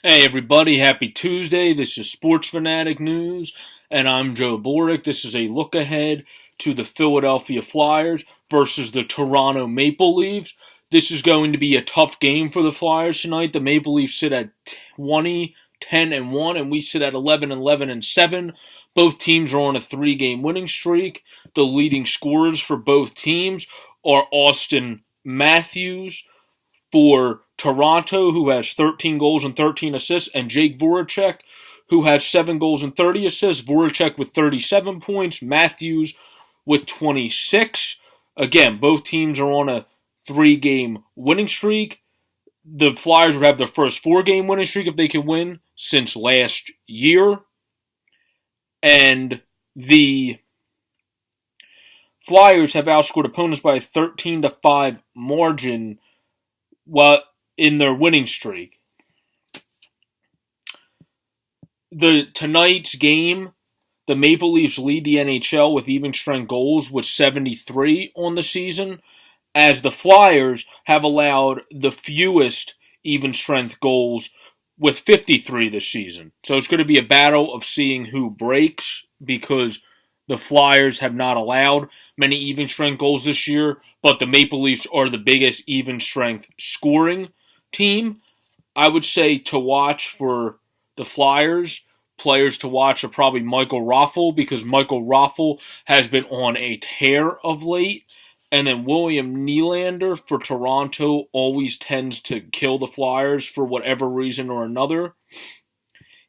Hey everybody, happy Tuesday. This is Sports Fanatic News, and I'm Joe Boric. This is a look ahead to the Philadelphia Flyers versus the Toronto Maple Leafs. This is going to be a tough game for the Flyers tonight. The Maple Leafs sit at 20, 10 and 1, and we sit at 11, 11 and 7. Both teams are on a 3-game winning streak. The leading scorers for both teams are Austin Matthews for Toronto, who has 13 goals and 13 assists, and Jake Voracek, who has 7 goals and 30 assists. Voracek with 37 points, Matthews with 26. Again, both teams are on a 3-game winning streak. The Flyers would have their first 4-game winning streak if they can win since last year. And the Flyers have outscored opponents by a 13-5 margin in their winning streak. Tonight's game, the Maple Leafs lead the NHL with even strength goals with 73 on the season, as the Flyers have allowed the fewest even strength goals with 53 this season. So it's going to be a battle of seeing who breaks, because the Flyers have not allowed many even strength goals this year, but the Maple Leafs are the biggest even strength scoring team. I would say to watch for the Flyers, players to watch are probably Michael Raffl, because Michael Raffl has been on a tear of late. And then William Nylander for Toronto always tends to kill the Flyers for whatever reason or another.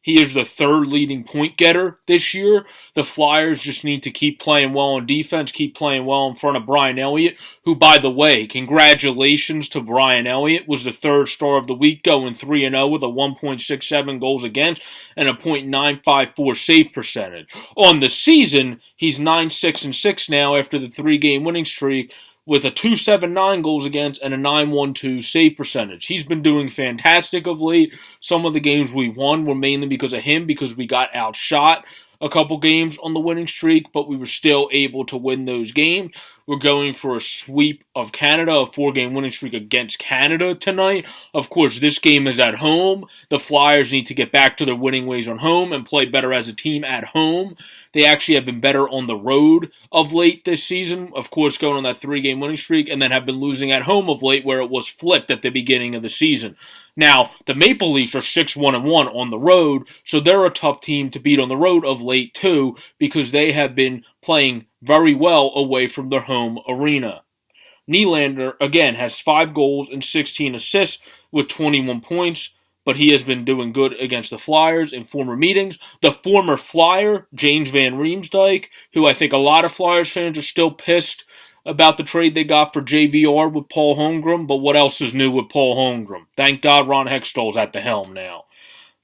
He is the third leading point getter this year. The Flyers just need to keep playing well on defense, keep playing well in front of Brian Elliott, who, by the way, congratulations to Brian Elliott, was the third star of the week, going 3-0 with a 1.67 goals against and a .954 save percentage. On the season, he's 9-6-6 now after the 3-game winning streak, with a .279 goals against and a .912 save percentage. He's been doing fantastic of late. Some of the games we won were mainly because of him, because we got outshot a couple games on the winning streak, but we were still able to win those games. We're going for a sweep of Canada, a 4-game winning streak against Canada tonight. Of course, this game is at home. The Flyers need to get back to their winning ways on home and play better as a team at home. They actually have been better on the road of late this season, of course, going on that 3-game winning streak, and then have been losing at home of late, where it was flipped at the beginning of the season. Now, the Maple Leafs are 6-1-1 on the road, so they're a tough team to beat on the road of late too, because they have been playing very well away from their home arena. Nylander, again, has 5 goals and 16 assists with 21 points, but he has been doing good against the Flyers in former meetings. The former Flyer, James Van Riemsdyk, who I think a lot of Flyers fans are still pissed about the trade they got for JVR with Paul Holmgren, but what else is new with Paul Holmgren? Thank God Ron Hextall's at the helm now.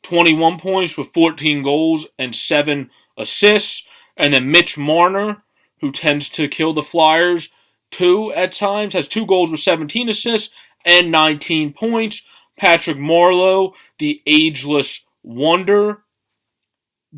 21 points with 14 goals and 7 assists. And then Mitch Marner, who tends to kill the Flyers too at times, has 2 goals with 17 assists and 19 points. Patrick Marleau, the ageless wonder,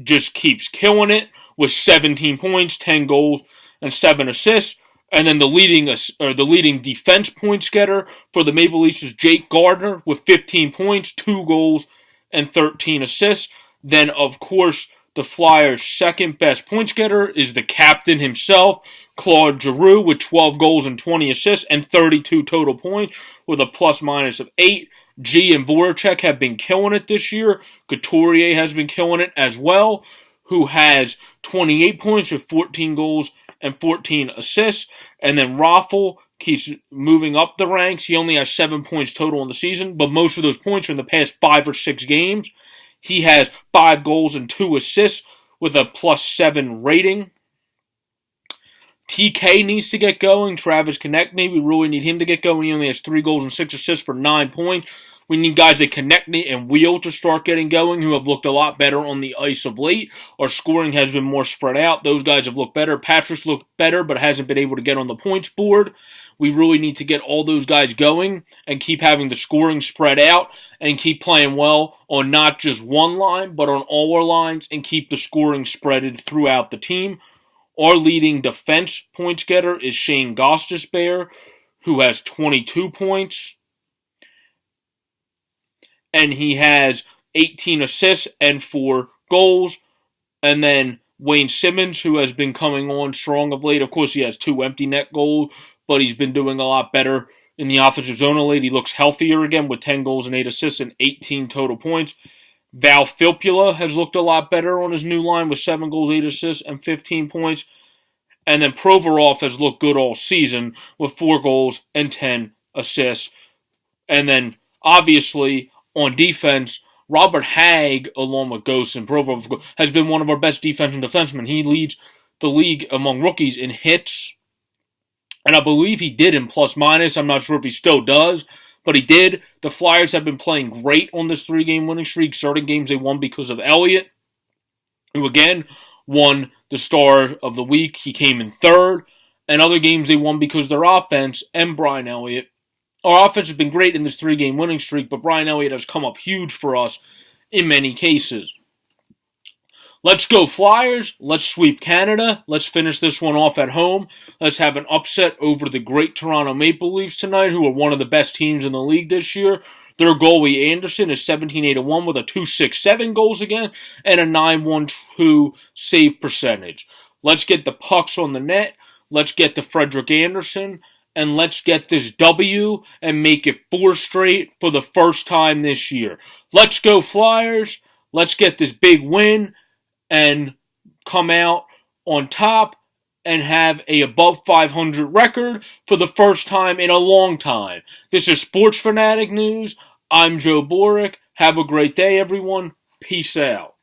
just keeps killing it with 17 points, 10 goals, and 7 assists. And then the leading defense points getter for the Maple Leafs is Jake Gardiner with 15 points, 2 goals, and 13 assists. Then, of course, the Flyers' second best points getter is the captain himself, Claude Giroux, with 12 goals and 20 assists and 32 total points with a plus-minus of 8. G and Voracek have been killing it this year. Couturier has been killing it as well, who has 28 points with 14 goals and 14 assists. And then Raffl keeps moving up the ranks. He only has 7 points total in the season, but most of those points are in the past 5 or 6 games. He has 5 goals and 2 assists with a +7 rating. TK needs to get going. Travis Konecny, we really need him to get going. He only has 3 goals and 6 assists for 9 points. We need guys like Konecny and Wheel to start getting going, who have looked a lot better on the ice of late. Our scoring has been more spread out. Those guys have looked better. Patrick's looked better, but hasn't been able to get on the points board. We really need to get all those guys going and keep having the scoring spread out and keep playing well on not just one line, but on all our lines, and keep the scoring spreaded throughout the team. Our leading defense points getter is Shane Gostisbehere, who has 22 points. And he has 18 assists and 4 goals. And then Wayne Simmons, who has been coming on strong of late. Of course, he has 2 empty net goals, but he's been doing a lot better in the offensive zone of late. He looks healthier again with 10 goals and 8 assists and 18 total points. Val Filppula has looked a lot better on his new line with 7 goals, 8 assists, and 15 points. And then Provorov has looked good all season with 4 goals and 10 assists. And then, obviously, on defense, Robert Hagg, along with Ghost and Provorov, has been one of our best defensive defensemen. He leads the league among rookies in hits. And I believe he did in plus-minus. I'm not sure if he still does, but he did. The Flyers have been playing great on this 3-game winning streak. Certain games they won because of Elliott, who again won the Star of the Week. He came in third. And other games they won because of their offense and Brian Elliott. Our offense has been great in this 3-game winning streak, but Brian Elliott has come up huge for us in many cases. Let's go Flyers. Let's sweep Canada. Let's finish this one off at home. Let's have an upset over the great Toronto Maple Leafs tonight, who are one of the best teams in the league this year. Their goalie Anderson is 17-8-1 with a .267 goals against and a .912 save percentage. Let's get the pucks on the net. Let's get to Frederik Andersen. And let's get this W and make it 4 straight for the first time this year. Let's go Flyers. Let's get this big win and come out on top and have a above 500 record for the first time in a long time. This is Sports Fanatic News. I'm Joe Boric. Have a great day, everyone. Peace out.